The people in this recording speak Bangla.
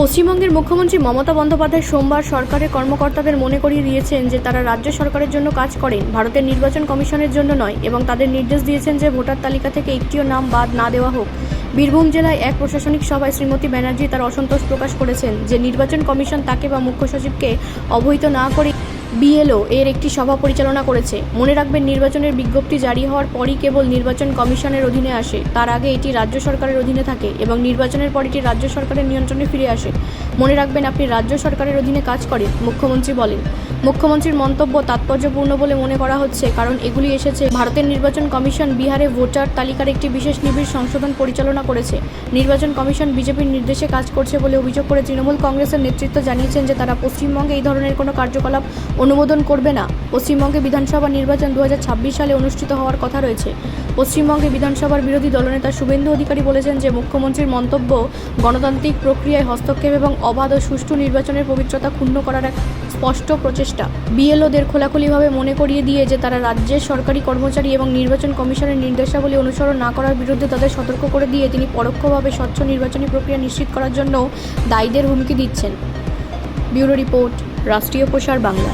পশ্চিমবঙ্গের মুখ্যমন্ত্রী মমতা বন্দ্যোপাধ্যায় সোমবার সরকারের কর্মকর্তাদের মনে করিয়ে দিয়েছেন যে তারা রাজ্য সরকারের জন্য কাজ করেন, ভারতের নির্বাচন কমিশনের জন্য নয়, এবং তাদের নির্দেশ দিয়েছেন যে ভোটার তালিকা থেকে একটিও নাম বাদ না দেওয়া হোক। বীরভূম জেলায় এক প্রশাসনিক সভায় শ্রীমতী ব্যানার্জি তার অসন্তোষ প্রকাশ করেছেন যে নির্বাচন কমিশন তাকে বা মুখ্য সচিবকে অবহিত না করে বিএলও এর একটি সভা পরিচালনা করেছে। মনে রাখবেন, নির্বাচনের বিজ্ঞপ্তি জারি হওয়ার পরই কেবল নির্বাচন কমিশনের অধীনে আসে, তার আগে এটি রাজ্য সরকারের অধীনে থাকে এবং নির্বাচনের পর এটি রাজ্য সরকারের নিয়ন্ত্রণে ফিরে আসে। মনে রাখবেন, আপনি রাজ্য সরকারের অধীনে কাজ করেন, মুখ্যমন্ত্রী বলেন। মুখ্যমন্ত্রীর মন্তব্য তাৎপর্যপূর্ণ বলে মনে করা হচ্ছে, কারণ এগুলি এসেছে ভারতের নির্বাচন কমিশন বিহারে ভোটার তালিকার একটি বিশেষ নিবিড় সংশোধন পরিচালনা করেছে। নির্বাচন কমিশন বিজেপির নির্দেশে কাজ করছে বলে অভিযোগ করে তৃণমূল কংগ্রেসের নেতৃত্ব জানিয়েছেন যে তারা পশ্চিমবঙ্গে এই ধরনের কোনো কার্যকলাপ অনুমোদন করবে না। পশ্চিমবঙ্গে বিধানসভা নির্বাচন 2026 সালে অনুষ্ঠিত হওয়ার কথা রয়েছে। পশ্চিমবঙ্গে বিধানসভার বিরোধী দলনেতা শুভেন্দু অধিকারী বলেছেন যে মুখ্যমন্ত্রীর মন্তব্য গণতান্ত্রিক প্রক্রিয়ায় হস্তক্ষেপ এবং অবাধ ও সুষ্ঠু নির্বাচনের পবিত্রতা ক্ষুণ্ণ করার এক স্পষ্ট প্রচেষ্টা। বিএলওদের খোলাখুলিভাবে মনে করিয়ে দিয়ে যে তারা রাজ্যের সরকারি কর্মচারী এবং নির্বাচন কমিশনের নির্দেশাবলী অনুসরণ না করার বিরুদ্ধে তাদের সতর্ক করে দিয়ে তিনি পরোক্ষভাবে স্বচ্ছ নির্বাচনী প্রক্রিয়া নিশ্চিত করার জন্য দায়ীদের হুমকি দিচ্ছেন। ব্যুরো রিপোর্ট, রাষ্ট্রীয় প্রসার বাংলা।